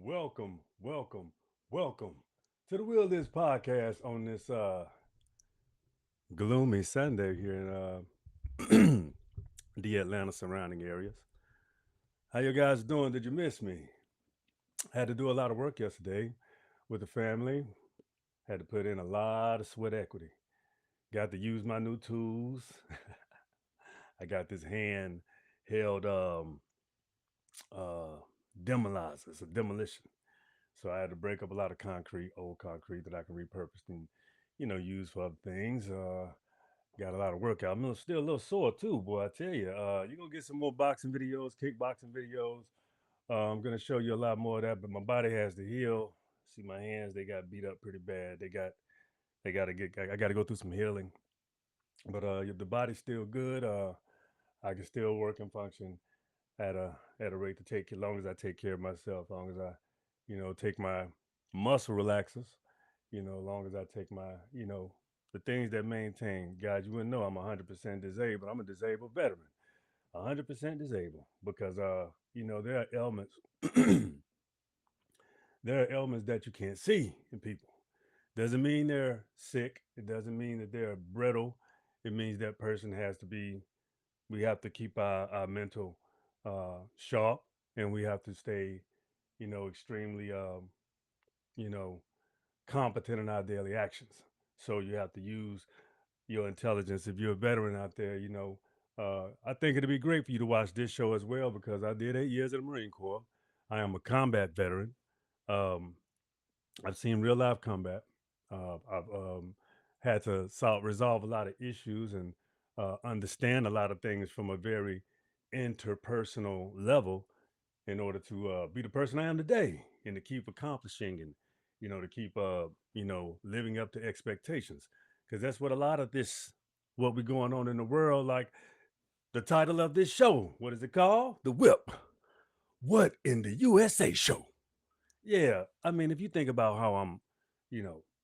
Welcome, welcome, welcome to the Will This podcast on this gloomy Sunday here in the Atlanta surrounding areas. How you guys doing? Did you miss me? Had to do a lot of work yesterday with the family. Had to put in a lot of sweat equity. Got to use my new tools. I got this hand held uh demolizer. It's a demolition. So I had to break up a lot of concrete, old concrete that I can repurpose and, use for other things. Got a lot of workout. I'm still a little sore too, boy. I tell you, you're gonna get some more boxing videos, kickboxing videos. I'm gonna show you a lot more of that, but my body has to heal. See my hands, they got beat up pretty bad. They gotta get, I gotta go through some healing. But the body's still good. I can still work and function at a rate to take as long as I take care of myself, as long as I, take my muscle relaxers, as long as I take my, the things that maintain. Guys, you wouldn't know I'm 100% disabled. I'm a disabled veteran, 100% disabled because, there are ailments, there are ailments that you can't see in people. Doesn't mean they're sick. It doesn't mean that they're brittle. It means that person has to be. We have to keep our mental sharp, and we have to stay, extremely, you know, competent in our daily actions. So you have to use your intelligence. If you're a veteran out there, I think it'd be great for you to watch this show as well because I did 8 years in the Marine Corps. I am a combat veteran. Um, I've seen real life combat. I've had to resolve a lot of issues and understand a lot of things from a very interpersonal level in order to be the person I am today and to keep accomplishing and, to keep, living up to expectations. Because that's what a lot of this, what we're going on in the world, like the title of this show, what is it called? The WIP. What in the USA show? Yeah, I mean, if you think about how I'm,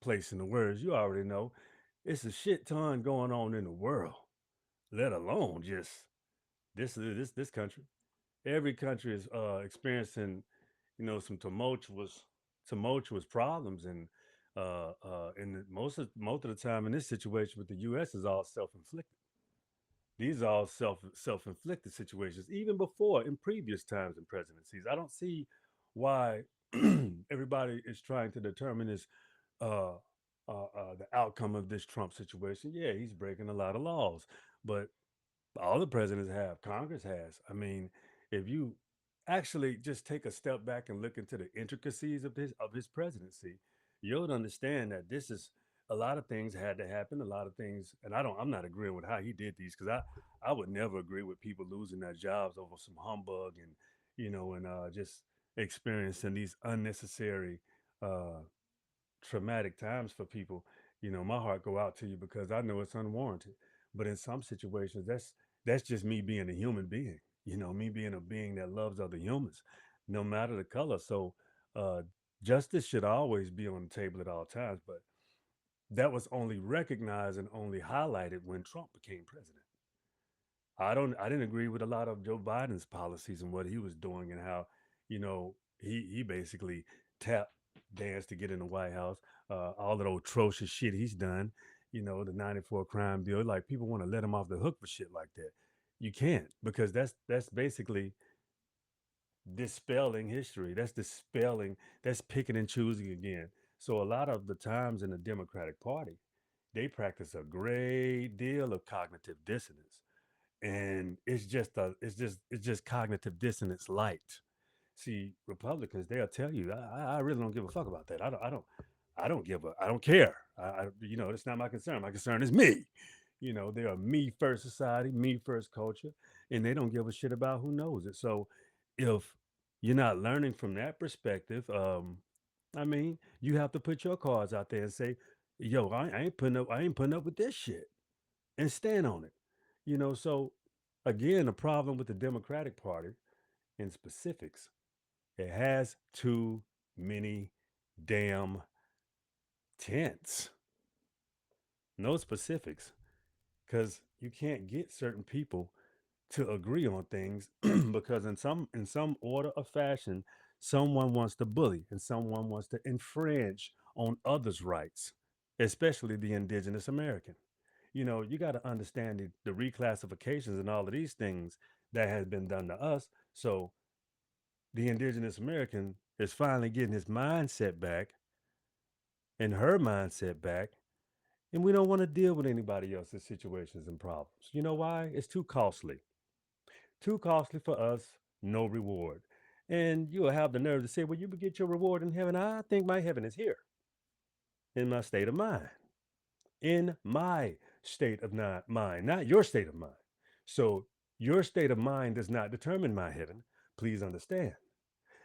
placing the words, you already know it's a shit ton going on in the world, let alone just this country. Every country is experiencing, some tumultuous problems, and most of the time in this situation with the U.S. is all self inflicted. These are all self-inflicted situations, even before in previous times and presidencies. I don't see why everybody is trying to determine this uh, the outcome of this Trump situation. Yeah, he's breaking a lot of laws, but all the presidents have, Congress has. I mean, if you actually just take a step back and look into the intricacies of his presidency, you'll understand that this is a lot of things had to happen. A lot of things, and I'm not agreeing with how he did these because I would never agree with people losing their jobs over some humbug and just experiencing these unnecessary uh, traumatic times for people. My heart go out to you because I know it's unwarranted. But in some situations, that's just me being a human being. Me being a being that loves other humans, no matter the color. So uh, justice should always be on the table at all times. But that was only recognized and only highlighted when Trump became president. I didn't agree with a lot of Joe Biden's policies and what he was doing and how, he basically tap danced to get in the White House. All of the atrocious shit he's done, the 94 crime bill. Like people want to let him off the hook for shit like that. You can't because that's basically dispelling history. That's picking and choosing again. So a lot of the times in the Democratic Party, they practice a great deal of cognitive dissonance and it's just cognitive dissonance light. See, Republicans, they'll tell you, I really don't give a fuck about that. I don't care. It's not my concern. My concern is me. They're a me first society, me first culture, and they don't give a shit about who knows it. So, if you're not learning from that perspective, I mean, you have to put your cards out there and say, "Yo, I ain't putting up with this shit," and stand on it. So again, the problem with the Democratic Party in specifics, it has too many damn tents, no specifics, because you can't get certain people to agree on things because in some order or fashion, Someone wants to bully and someone wants to infringe on others' rights, especially the indigenous American. You got to understand the reclassifications and all of these things that has been done to us. So the indigenous American is finally getting his mindset back and her mindset back. And we don't want to deal with anybody else's situations and problems. You know why? It's too costly. Too costly for us, no reward. And you'll have the nerve to say, well, you will get your reward in heaven. I think my heaven is here in my state of mind. In my state of mind, not your state of mind. So your state of mind does not determine my heaven. Please understand.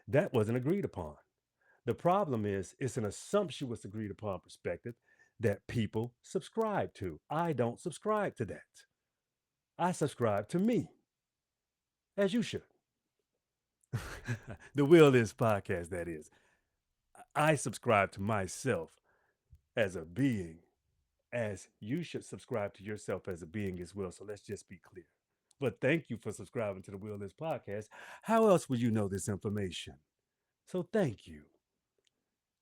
That wasn't agreed upon. The problem is it's an assumptuous agreed upon perspective that people subscribe to. I don't subscribe to that. I subscribe to me, as you should. The Will Is podcast, that is. I subscribe to myself as a being, as you should subscribe to yourself as a being as well. So let's just be clear. But thank you for subscribing to the Will Is podcast. How else would you know this information? So thank you.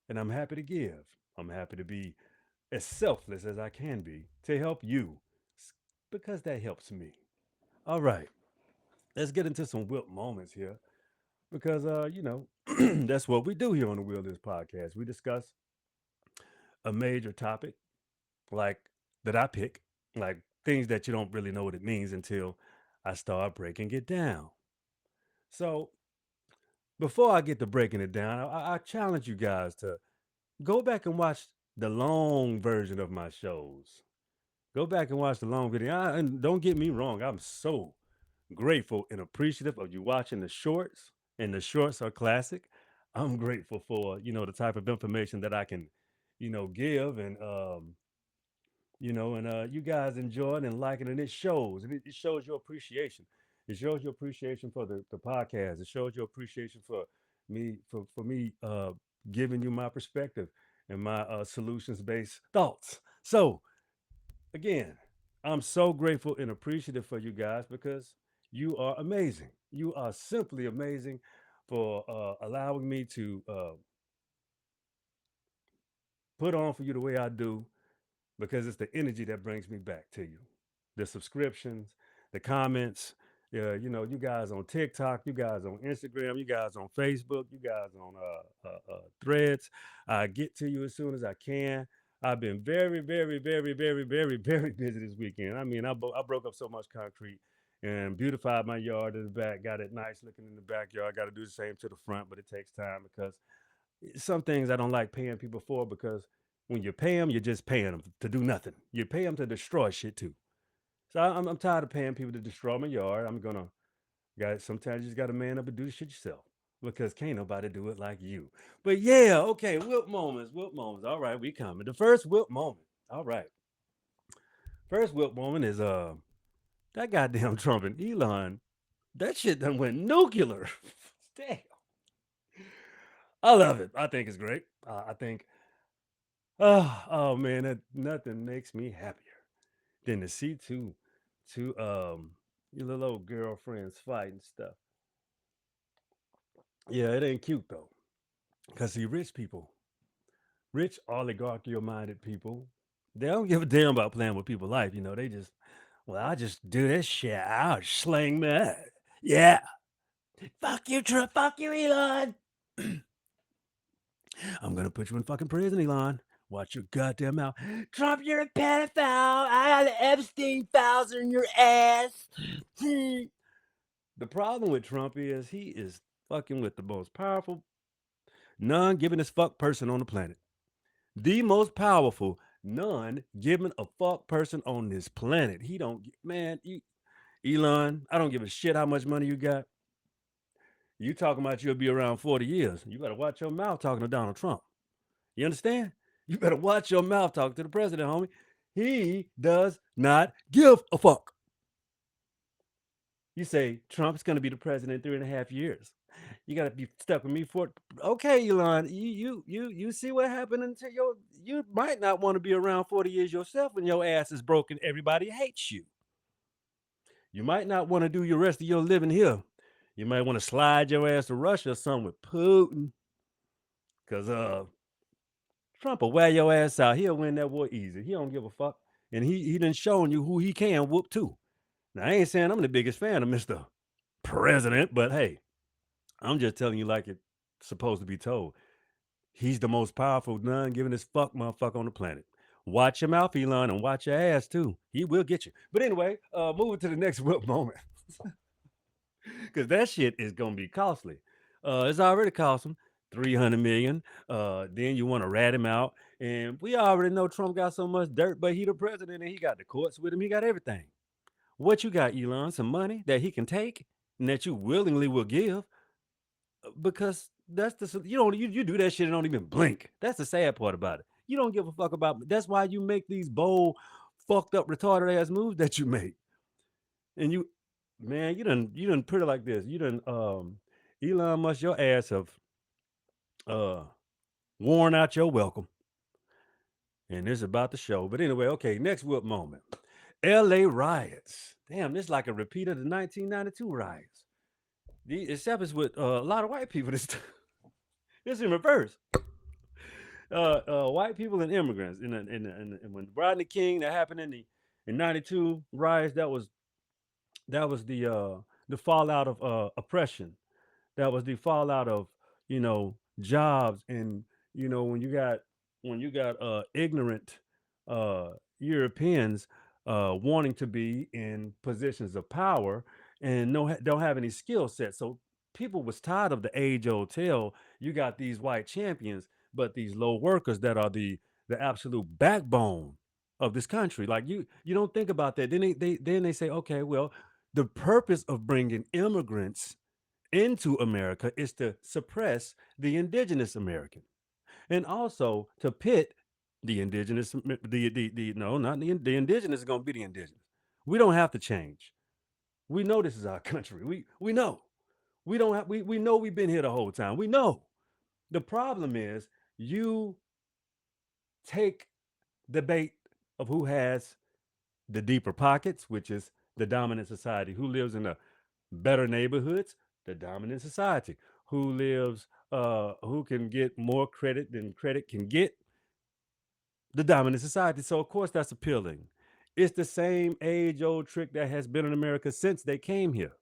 And I'm happy to give. I'm happy to be as selfless as I can be to help you because that helps me. All right, let's get into some whip moments here because, that's what we do here on the Will Is podcast. We discuss a major topic like that I pick, like things that you don't really know what it means until I start breaking it down. So before I get to breaking it down, I challenge you guys to go back and watch the long version of my shows. Go back and watch the long video. And don't get me wrong, I'm so grateful and appreciative of you watching the shorts, and the shorts are classic. I'm grateful for the type of information that I can give and you guys enjoy it and like it, and it shows. And it shows your appreciation. It shows your appreciation for the podcast. It shows your appreciation for me giving you my perspective and my solutions based thoughts. So again, I'm so grateful and appreciative for you guys because you are amazing. You are simply amazing for allowing me to put on for you the way I do because it's the energy that brings me back to you. The subscriptions, the comments, you guys on TikTok, you guys on Instagram, you guys on Facebook, you guys on Threads. I get to you as soon as I can. I've been very, very, very, very, very, very busy this weekend. I mean, I broke up so much concrete and beautified my yard in the back, got it nice looking in the backyard. Got to do the same to the front, but it takes time because some things I don't like paying people for because when you pay them, you're just paying them to do nothing. You pay them to destroy shit too. So I'm tired of paying people to destroy my yard. I'm gonna guys. Sometimes you just gotta man up and do the shit yourself because can't nobody do it like you. But yeah, okay. Whip moments, whip moments. All right, we coming. The first whip moment. All right, first whip moment is that goddamn Trump and Elon. That shit done went nuclear. Damn, I love it. I think it's great. I think oh man, nothing makes me happier than to see two your little old girlfriends fighting stuff. Yeah, it ain't cute though. Cause see, rich people, rich oligarchical minded people, they don't give a damn about playing with people's life. They just, well, I'll just do this shit. I'll sling that. Yeah. Fuck you, Trump. Fuck you, Elon. I'm gonna put you in fucking prison, Elon. Watch your goddamn mouth. Trump, you're a pedophile. I got the Epstein files in your ass. The problem with Trump is he is fucking with the most powerful, non-giving a fuck person on the planet. The most powerful, non-giving a fuck person on this planet. He don't, man. Elon, I don't give a shit how much money you got. You talking about you'll be around 40 years. You better watch your mouth talking to Donald Trump. You understand? You better watch your mouth talking to the president, homie. He does not give a fuck. You say Trump's going to be the president in 3.5 years. You got to be stuck with me for okay, Elon. You see what happened until you might not want to be around 40 years yourself when your ass is broken. Everybody hates you. You might not want to do your rest of your living here. You might want to slide your ass to Russia or something with Putin, cause Trump will wear your ass out. He'll win that war easy. He don't give a fuck, and he done shown you who he can whoop too. Now I ain't saying I'm the biggest fan of Mister President, but hey, I'm just telling you like it's supposed to be told. He's the most powerful, none giving his fuck motherfucker on the planet. Watch your mouth, Elon, and watch your ass too. He will get you. But anyway, moving to the next whip moment. Because that shit is gonna be costly. It's already cost him 300 million. Then you want to rat him out. And we already know Trump got so much dirt, but he the president and he got the courts with him. He got everything. What you got, Elon? Some money that he can take and that you willingly will give because that's the you do that shit and don't even blink. That's the sad part about it. You don't give a fuck about. That's why you make these bold, fucked up, retarded ass moves that you make. And you, man, you done put it like this. You done Elon Musk, your ass have uh worn out your welcome. And this is about the show. But anyway, okay, next whip moment. LA riots. Damn, this is like a repeat of the 1992 riots. Except it's with a lot of white people this time. It's in reverse. White people and immigrants. And when Rodney King that happened in '92 riots, that was the fallout of oppression. That was the fallout of jobs and when you got ignorant uh, Europeans wanting to be in positions of power and don't have any skill set. So people was tired of the age old tale. You got these white champions, but these low workers that are the absolute backbone of this country. Like you don't think about that. Then they say, okay, well, the purpose of bringing immigrants into America is to suppress the indigenous American and also to pit the indigenous, the no, not the indigenous is going to be the indigenous. We don't have to change. We know this is our country. We know. We don't have we know we've been here the whole time. We know. The problem is you take the bait of who has the deeper pockets, which is the dominant society, who lives in the better neighborhoods, the dominant society, who can get more credit than credit can get, the dominant society. So of course that's appealing. It's the same age-old trick that has been in America since they came here.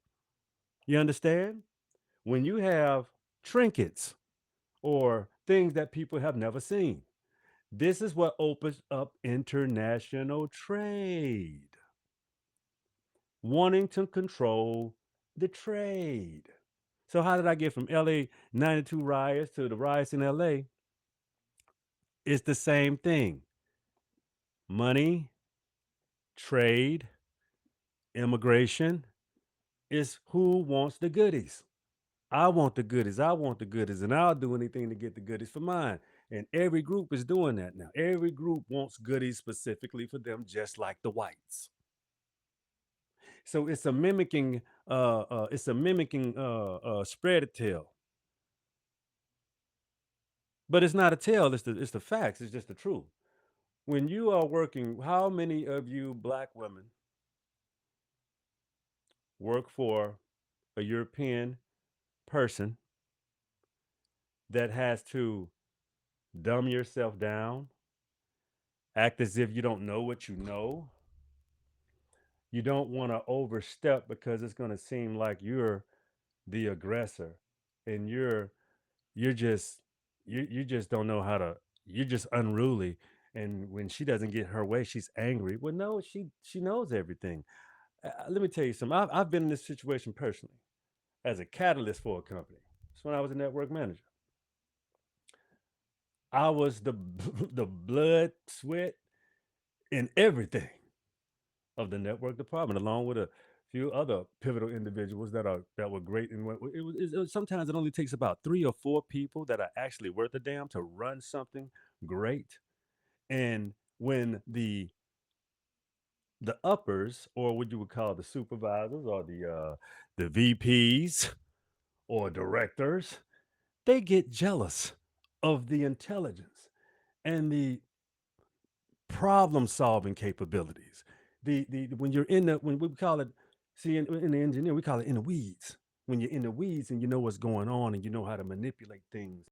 You understand? When you have trinkets or things that people have never seen, this is what opens up international trade. Wanting to control the trade. So how did I get from LA 92 riots to the riots in LA? It's the same thing. Money, trade, immigration is who wants the goodies. I want the goodies. I want the goodies, and I'll do anything to get the goodies for mine. And every group is doing that now. Every group wants goodies specifically for them, just like the whites. So it's a mimicking spread tale, but it's not a tale. It's the facts. It's just the truth. When you are working, how many of you black women work for a European person that has to dumb yourself down, act as if you don't know what you know? You don't want to overstep because it's going to seem like you're the aggressor and you're just you just don't know how to you're just unruly, and when she doesn't get her way she's angry. Well, no, she knows everything. Let me tell you something. I've been in this situation personally as a catalyst for a company. It's when I was a network manager. I was the the blood, sweat, and everything of the network department, along with a few other pivotal individuals that were great. And sometimes it only takes about 3 or 4 people that are actually worth a damn to run something great. And when the uppers, or what you would call the supervisors, or the VPs or directors, they get jealous of the intelligence and the problem solving capabilities. The when you're in the when we call it, see, in the engineer we call it in the weeds. when you're in the weeds and you know what's going on and you know how to manipulate things.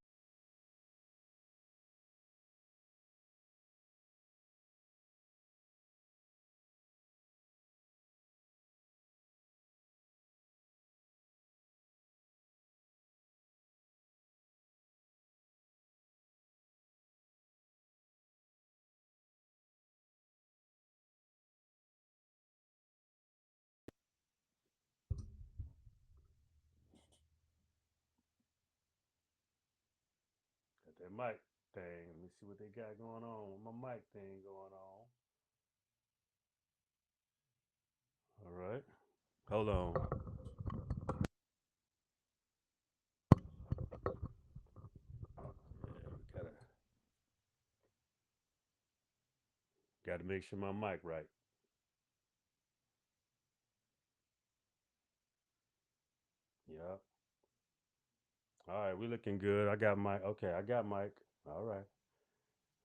Got that mic thing. Let me see what they got going on with my mic thing going on. All right. Hold on. Yeah, gotta make sure my mic right. Yep. All right, we looking good. I got mic. Okay, I got mic. All right.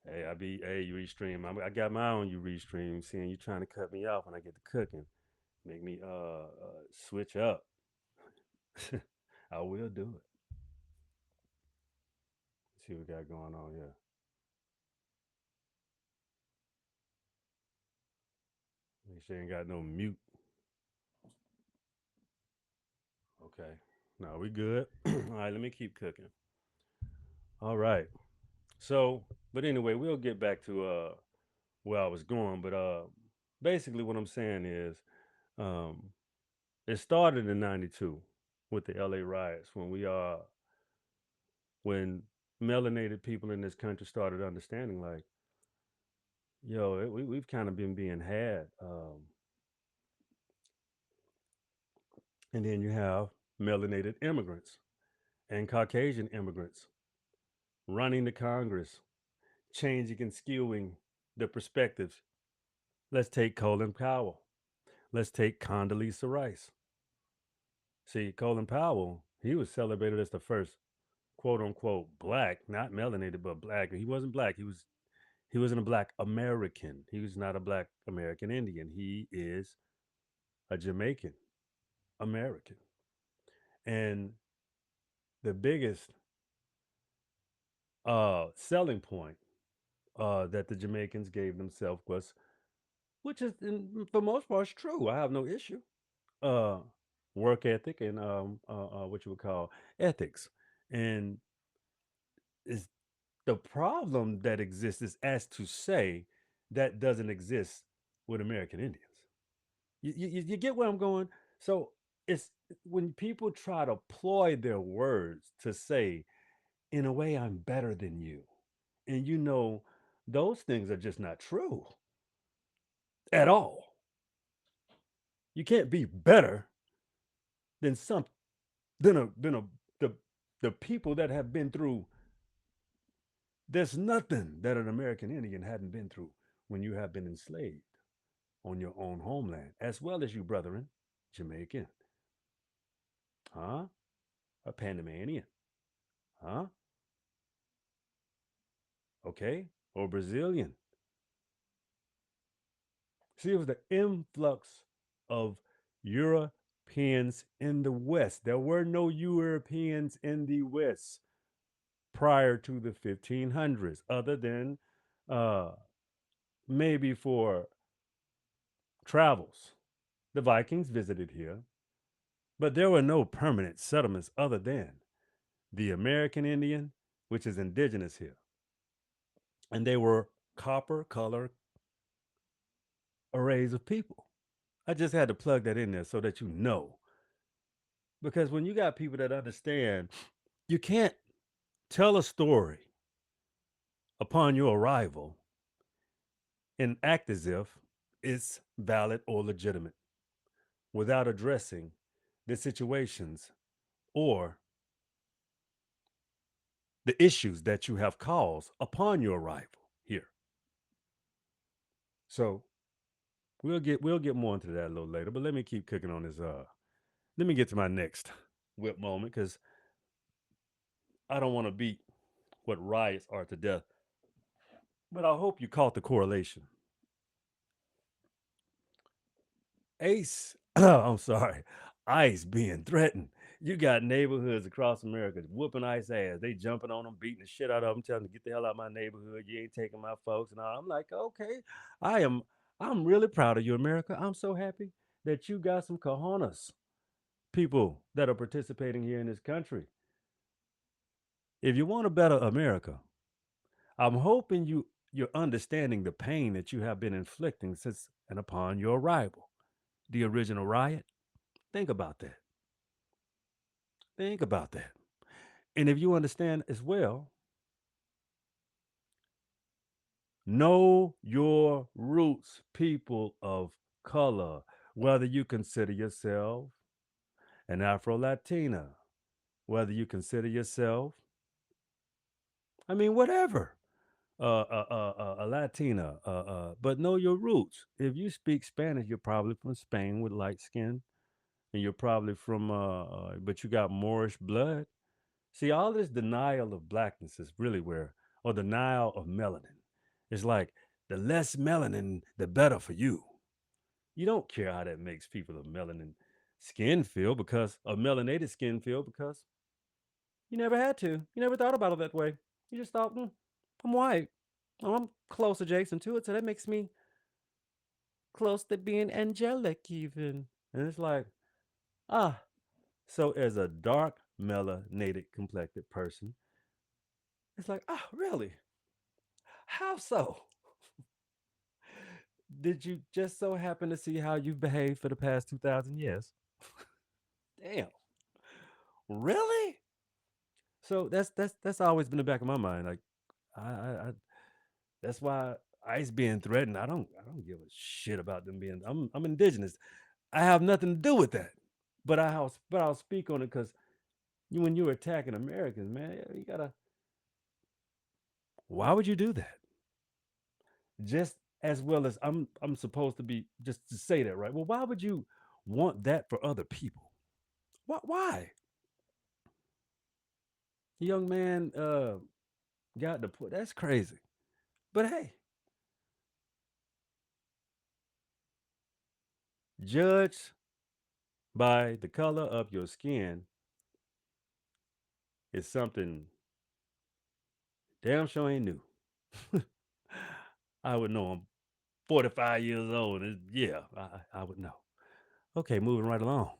Hey, you restream. I got my own you restream. Seeing you trying to cut me off when I get to cooking, make me switch up. I will do it. See what we got going on here. Make sure you ain't got no mute. Okay. No, we good. All right, let me keep cooking. All right. So, but anyway, we'll get back to where I was going. But basically, what I'm saying is, um, it started in '92 with the LA riots when melanated people in this country started understanding, like, yo, we've kind of been being had. And then you have melanated immigrants and Caucasian immigrants running the Congress, changing and skewing the perspectives. Let's take Colin Powell. Let's take Condoleezza Rice. See, Colin Powell, he was celebrated as the first quote unquote black, not melanated, but black. He wasn't black. He wasn't a black American. He was not a black American Indian. He is a Jamaican American. And the biggest selling point that the Jamaicans gave themselves was, which is for most part true. I have no issue. Uh, Work ethic and what you would call ethics, and is the problem that exists is as to say that doesn't exist with American Indians. You get where I'm going? So it's when people try to ploy their words to say, in a way, I'm better than you. And those things are just not true at all. You can't be better than some than the the people that have been through. There's nothing that an American Indian hadn't been through when you have been enslaved on your own homeland, as well as you, brethren, Jamaican, huh? A Panamanian, huh? Okay, or Brazilian. See, it was the influx of Europeans in the West. There were no Europeans in the West prior to the 1500s, other than uh, maybe for travels. The Vikings visited here, but there were no permanent settlements other than the American Indian, which is indigenous here. And they were copper color arrays of people. I just had to plug that in there so that you know. Because when you got people that understand, you can't tell a story upon your arrival and act as if it's valid or legitimate without addressing the situations or the issues that you have caused upon your arrival here. So we'll get more into that a little later, but let me keep cooking on this. Let me get to my next whip moment because I don't want to beat what riots are to death. But I hope you caught the correlation. Ace, I'm sorry, ICE being threatened. You got neighborhoods across America whooping ice ass. They jumping on them, beating the shit out of them, telling them to get the hell out of my neighborhood. You ain't taking my folks and all. I'm like, okay, I am. I'm really proud of you, America. I'm so happy that you got some cojones, people that are participating here in this country. If you want a better America, I'm hoping you're understanding the pain that you have been inflicting since and upon your arrival. The original riot. Think about that. Think about that. And if you understand as well, know your roots, people of color, whether you consider yourself an Afro Latina, whether you consider yourself, I mean, whatever, a Latina, but know your roots. If you speak Spanish, you're probably from Spain with light skin, and you're probably from, but you got Moorish blood. See, all this denial of blackness is really where, or denial of melanin. It's like the less melanin, the better for you. You don't care how that makes people of melanin skin feel because of melanated skin feel because you never had to. You never thought about it that way. You just thought, I'm white. Oh, I'm close adjacent to it, so that makes me close to being angelic even. And it's like, ah. So as a dark melanated complected person, it's like, ah, really? How so? Did you just so happen to see how you've behaved for the past 2,000 years? Damn. Really? So that's always been in the back of my mind. Like I that's why ICE being threatened. I don't give a shit about them being. I'm indigenous. I have nothing to do with that. But I'll speak on it because when you're attacking Americans, man, you gotta. Why would you do that? Just as well as I'm supposed to be just to say that, right? Well, why would you want that for other people? Why? The young man got the point. That's crazy. But hey, judge by the color of your skin is something damn sure ain't new. I would know. I'm 45 years old. Yeah, I would know. Okay, moving right along.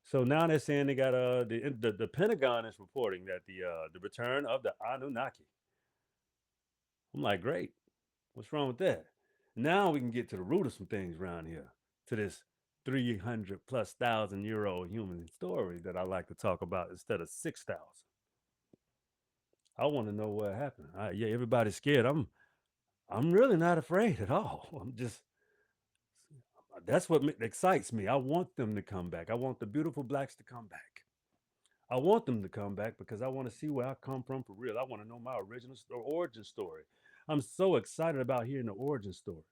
So now they're saying they got the Pentagon is reporting that the return of the Anunnaki. I'm like, great. What's wrong with that? Now we can get to the root of some things around here. To this 300 plus thousand year old human story that I like to talk about instead of 6,000. I want to know what happened. Yeah, everybody's scared. I'm really not afraid at all. I'm just that's what excites me. I want them to come back. I want the beautiful blacks to come back. I want them to come back because I want to see where I come from for real. I want to know my original origin story. I'm so excited about hearing the origin story.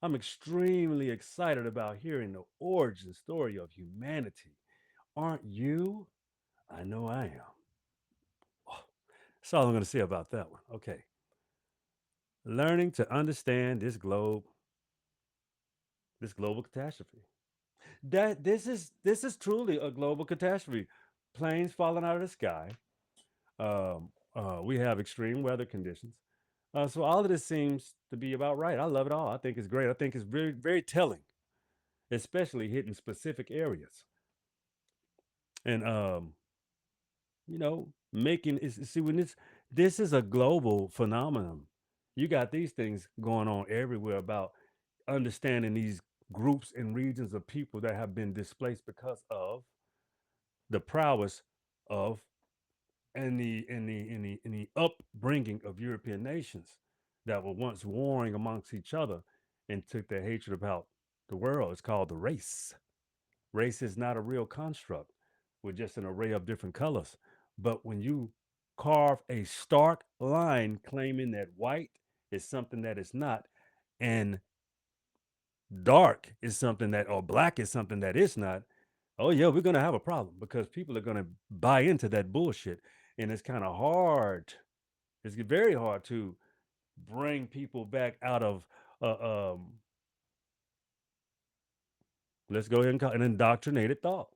I'm extremely excited about hearing the origin story of humanity. Aren't you? I know I am. Oh, that's all I'm going to say about that one. Okay. Learning to understand this global catastrophe. That this is truly a global catastrophe. Planes falling out of the sky. We have extreme weather conditions. So all of this seems to be about right. I love it all. I think it's great. I think it's very very telling, especially hitting specific areas. And making is see when this is a global phenomenon. You got these things going on everywhere about understanding these groups and regions of people that have been displaced because of the prowess of and the upbringing of European nations that were once warring amongst each other and took their hatred about the world. It's called the race. Race is not a real construct with just an array of different colors. But when you carve a stark line claiming that white is something that it's not, and dark is something that, or black is something that it's not, oh yeah, we're gonna have a problem because people are gonna buy into that bullshit. And it's kind of hard. It's very hard to bring people back out of uh, um, Let's go ahead and call it an indoctrinated thought.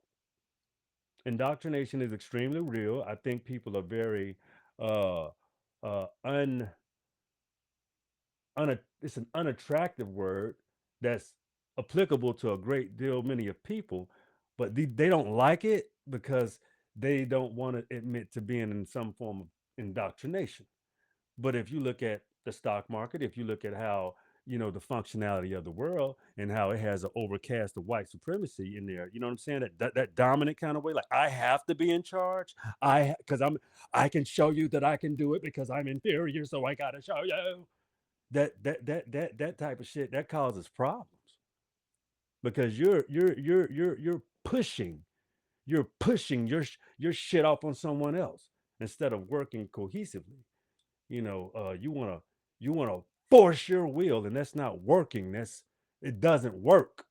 Indoctrination is extremely real. I think people are very uh uh un it's an unattractive word that's applicable to a great deal many of people, but they don't like it because they don't want to admit to being in some form of indoctrination. But if you look at the stock market, if you look at how the functionality of the world and how it has an overcast of white supremacy in there, you know what I'm saying? That dominant kind of way, like I have to be in charge. Because I can show you that I can do it because I'm inferior, so I gotta show you that type of shit that causes problems because you're pushing your shit off on someone else instead of working cohesively. You want to force your will, and that's not working. It doesn't work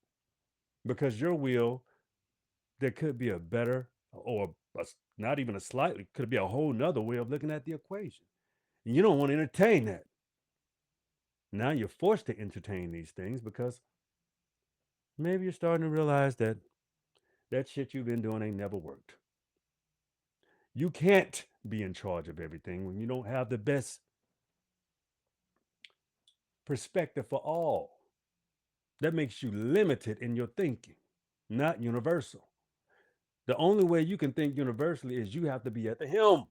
because your will, there could be a better, or not even a slightly, could be a whole nother way of looking at the equation, and you don't want to entertain that. Now you're forced to entertain these things because maybe you're starting to realize that that shit you've been doing ain't never worked. You can't be in charge of everything when you don't have the best perspective for all. That makes you limited in your thinking, not universal. The only way you can think universally is you have to be at the helm.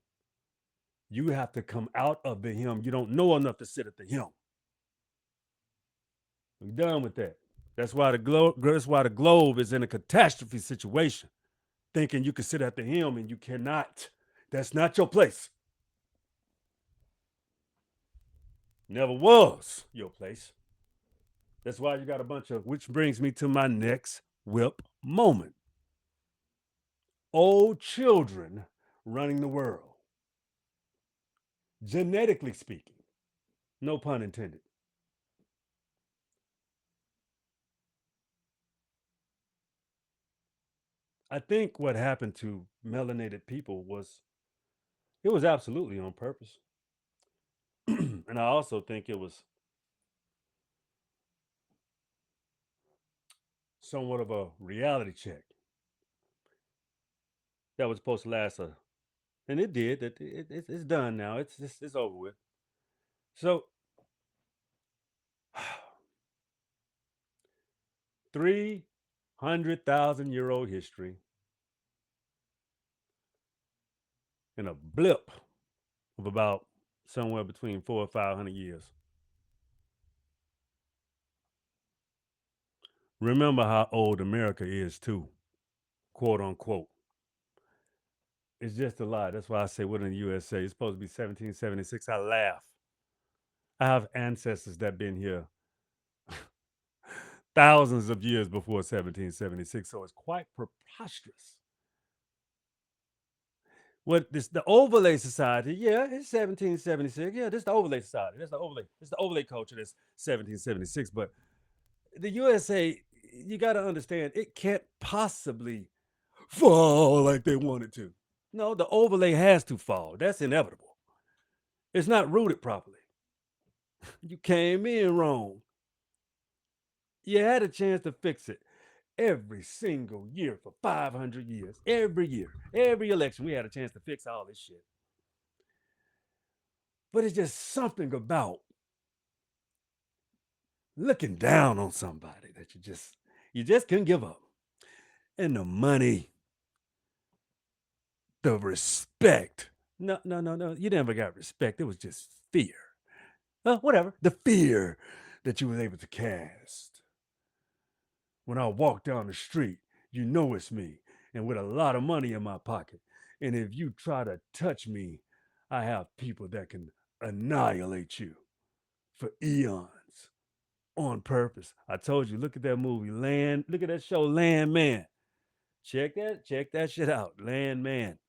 You have to come out of the helm. You don't know enough to sit at the helm. I'm done with that. That's why the globe is in a catastrophe situation, thinking you can sit at the helm and you cannot. That's not your place. Never was your place. That's why you got a bunch of, which brings me to my next WIP moment. Old children running the world, genetically speaking, no pun intended. I think what happened to melanated people was it was absolutely on purpose. And I also think it was somewhat of a reality check that was supposed to last and it did. It's done now. It's over with. So 300,000 year old history in a blip of about somewhere between 400 or 500 years. Remember how old America is too, quote unquote. It's just a lie. That's why I say what in the USA. It's supposed to be 1776. I laugh. I have ancestors that been here thousands of years before 1776, so it's quite preposterous. What this the overlay society? Yeah, it's 1776. Yeah, this is the overlay society. That's the overlay. It's the overlay culture. That's 1776. But the USA, you got to understand, it can't possibly fall like they wanted to. No, the overlay has to fall. That's inevitable. It's not rooted properly. You came in wrong. You had a chance to fix it every single year for 500 years. Every year, every election, we had a chance to fix all this shit. But it's just something about looking down on somebody that you just couldn't give up. And the money, the respect. No, no, no, no. You never got respect. It was just fear. Whatever. The fear that you was able to cast. When I walk down the street, you know it's me. And with a lot of money in my pocket. And if you try to touch me, I have people that can annihilate you for eons on purpose. I told you, look at that movie, Land. Look at that show, Land Man. Check that shit out, Land Man,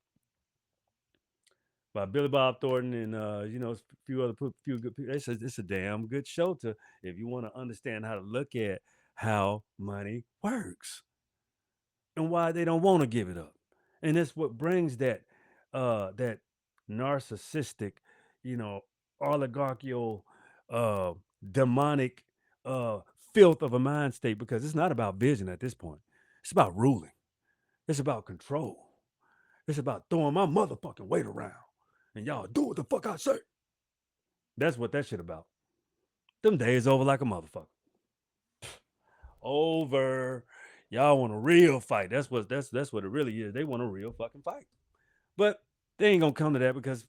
by Billy Bob Thornton and a few other few good people. It's a damn good show to if you want to understand how to look at how money works and why they don't want to give it up. And that's what brings that narcissistic, you know, oligarchical, demonic uh filth of a mind state because it's not about vision at this point. It's about ruling. It's about control. It's about throwing my motherfucking weight around. And y'all do what the fuck I say. That's what that shit about. Them days over like a motherfucker. Over. Y'all want a real fight. That's what it really is. They want a real fucking fight. But they ain't gonna come to that because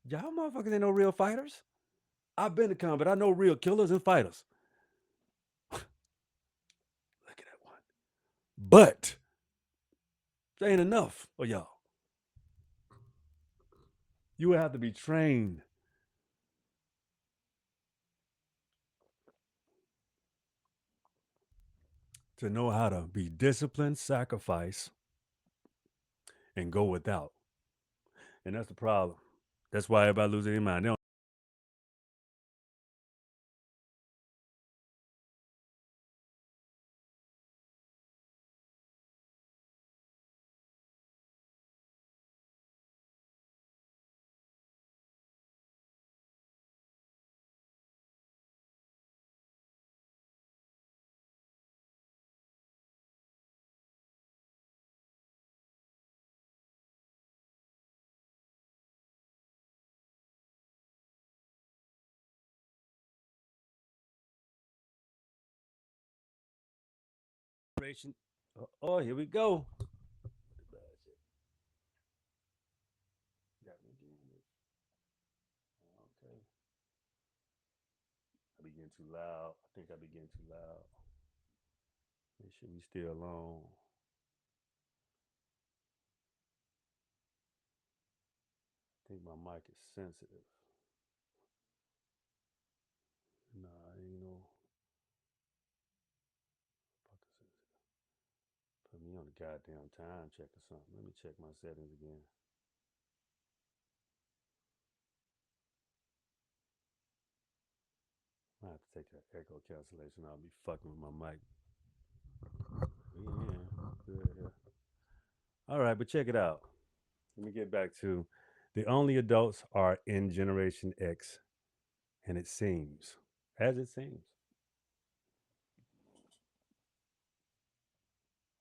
y'all motherfuckers ain't no real fighters. I've been to combat. I know real killers and fighters. Look at that one. But there ain't enough for y'all. You would have to be trained to know how to be disciplined, sacrifice, and go without. And that's the problem. That's why everybody loses their mind. They don't generation. Oh, here we go. Okay. I be getting too loud. I think I be getting too loud. Make sure we stay alone. I think my mic is sensitive. Nah, ain't no fuck is sensitive. Put me on the goddamn time check or something. Let me check my settings again. I have to take that echo cancellation. I'll be fucking with my mic. Yeah, good here. All right, but check it out. Let me get back to the only adults are in Generation X, and it seems, as it seems.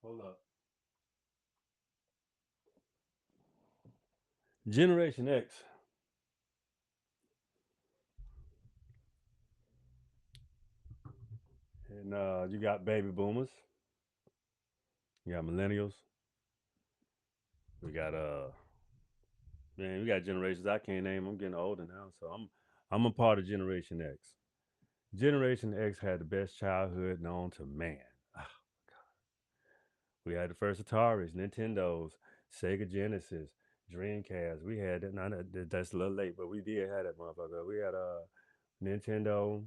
Hold up. Generation X, and you got baby boomers, you got millennials, we got man, we got generations I can't name. I'm getting older now, so I'm a part of Generation X. Generation X had the best childhood known to man. We had the first Ataris, Nintendos, Sega Genesis, Dreamcast. We had that. Not that's a little late, but we did have that motherfucker. We had Nintendo.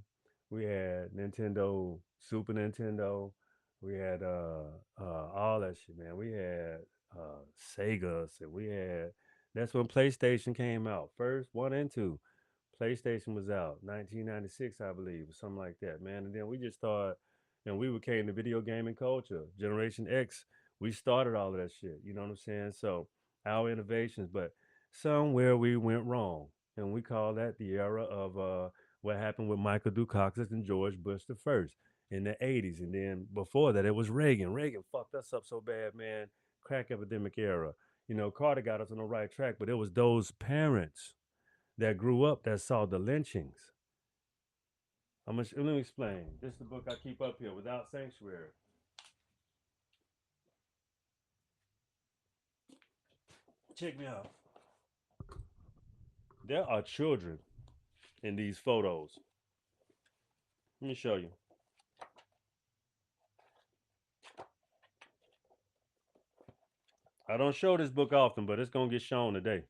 We had Nintendo, Super Nintendo. We had all that shit, man. We had Segas, and we had. That's when PlayStation came out first, one and two. PlayStation was out 1996, I believe, or something like that, man. And then we just started, and we became the video gaming culture. Generation X, we started all of that shit. You know what I'm saying? So our innovations, but somewhere we went wrong, and we call that the era of what happened with Michael Dukakis and George Bush the first in the 80s, and then before that it was Reagan. Reagan fucked us up so bad, man. Crack epidemic era. You know, Carter got us on the right track, but it was those parents that grew up that saw the lynchings. Let me explain. This is the book I keep up here, Without Sanctuary. Check me out. There are children in these photos. Let me show you. I don't show this book often, but it's gonna get shown today.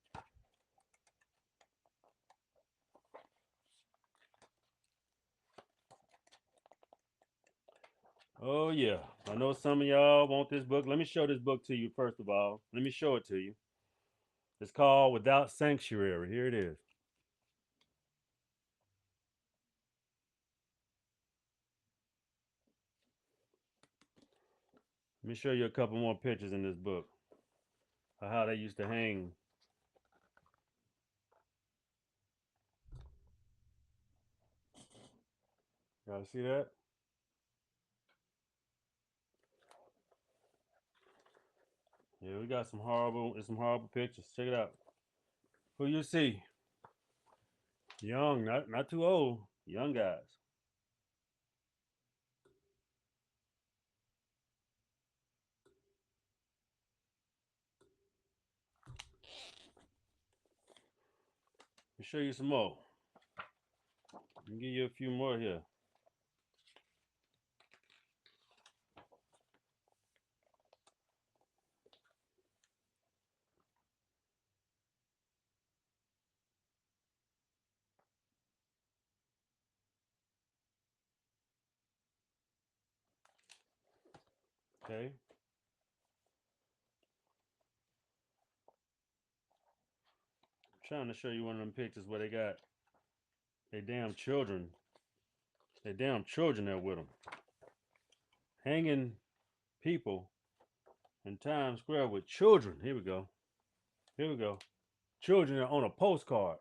Oh yeah, I know some of y'all want this book. Let me show this book to you first of all. Let me show it to you. It's called Without Sanctuary. Here it is. Let me show you a couple more pictures in this book of how they used to hang. Y'all see that? Yeah, we got some horrible pictures. Check it out. Who you see? Young, not too old. Young guys. Let me show you some more. Let me give you a few more here. Okay. I'm trying to show you one of them pictures where they got they damn children. They damn children there with them. Hanging people in Times Square with children. Here we go. Here we go. Children are on a postcard.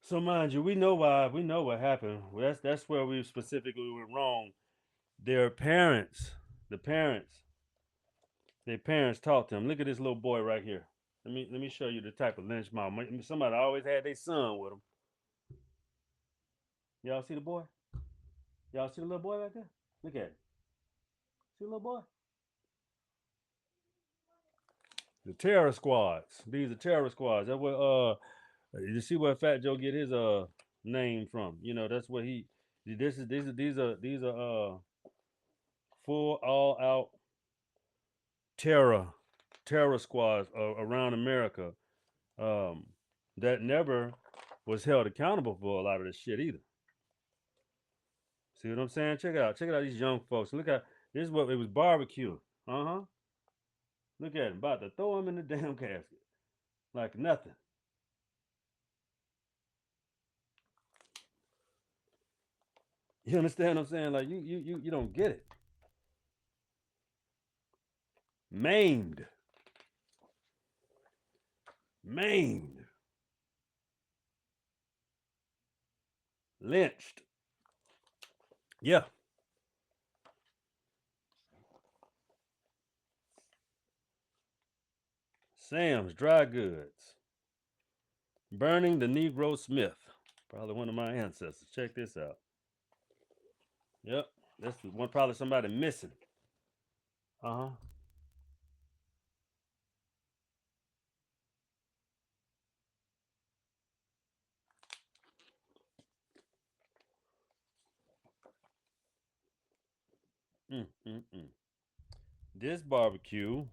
So mind you, we know why. We know what happened. Well, that's where we specifically were wrong. Their parents, the parents, their parents taught them. Look at this little boy right here. Let me show you the type of lynch mob. Somebody always had their son with them. Y'all see the boy? Y'all see the little boy right there? Look at it. See the little boy? The terror squads. These are terror squads. That's what you see where Fat Joe get his name from. You know, that's what he this is these are full all out terror squads around America um, that never was held accountable for a lot of this shit either. See what I'm saying? Check it out. These young folks. Look at this is what it was barbecue. Uh huh. Look at him about to throw him in the damn casket like nothing. You understand what I'm saying? Like you don't get it. Maimed, maimed, lynched. Yeah. Sam's Dry Goods. Burning the Negro Smith. Probably one of my ancestors. Check this out. Yep. That's one probably somebody missing. Uh-huh. Mm. This barbecue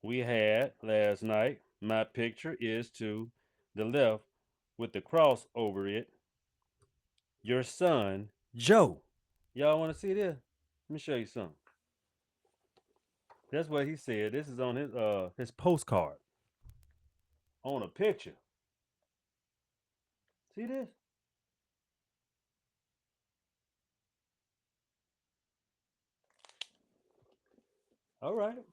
we had last night, my picture is to the left with the cross over it. Your son, Joe. Y'all want to see this? Let me show you something. That's what he said. This is on his postcard on a picture. See this? All right.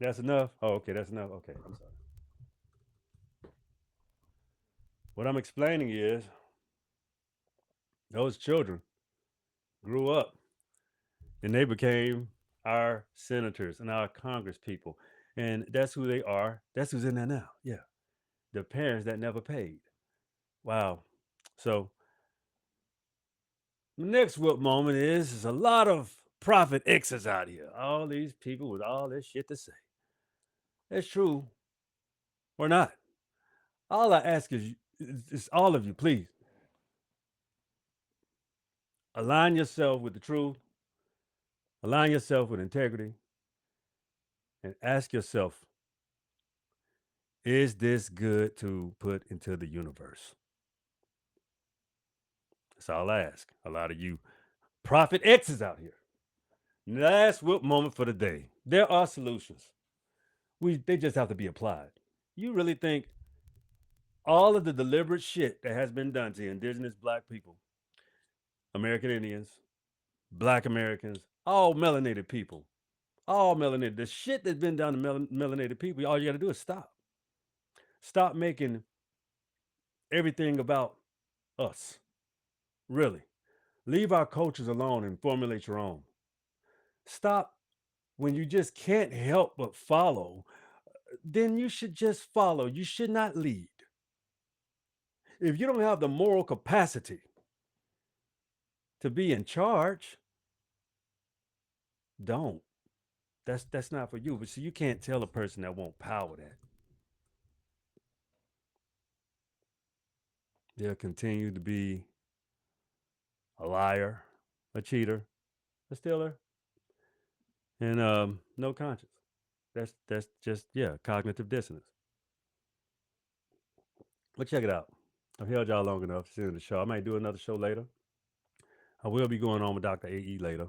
That's enough. Oh, okay, that's enough. Okay, I'm sorry. What I'm explaining is those children grew up and they became our senators and our congress people. And that's who they are. That's who's in there now. Yeah. The parents that never paid. Wow. So the next WIP moment is a lot of prophet X's out here. All these people with all this shit to say. It's true or not. All I ask is all of you, please align yourself with the truth, align yourself with integrity, and ask yourself, is this good to put into the universe? That's all I ask. A lot of you prophet X's out here. Last WIP moment for the day. There are solutions. They just have to be applied. You really think all of the deliberate shit that has been done to indigenous black people, American Indians, black Americans, all melanated people, all melanated, the shit that's been done to melanated people, all you got to do is stop. Stop making everything about us. Really. Leave our cultures alone and formulate your own. Stop when you just can't help but follow, then you should just follow. You should not lead. If you don't have the moral capacity to be in charge, don't. That's not for you. But see, you can't tell a person that won't power that. They'll continue to be a liar, a cheater, a stealer, and no conscience. That's just cognitive dissonance. But check it out. I've held y'all long enough to sit in the show. I might do another show later. I will be going on with Dr. AE later.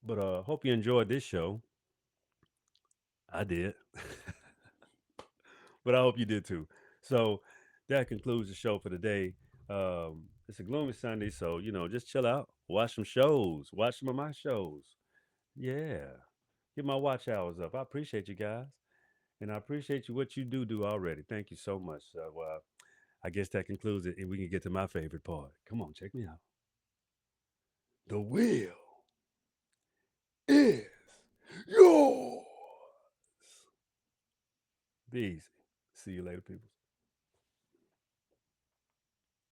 But hope you enjoyed this show. I did. But I hope you did too. So that concludes the show for today. It's a gloomy Sunday, so just chill out, watch some shows, watch some of my shows. Yeah, get my watch hours up. I appreciate you guys, and I appreciate you what you do already. Thank you so much. So I guess that concludes it, and we can get to my favorite part. Come on, check me out. The wheel is yours. Be easy. See you later, people.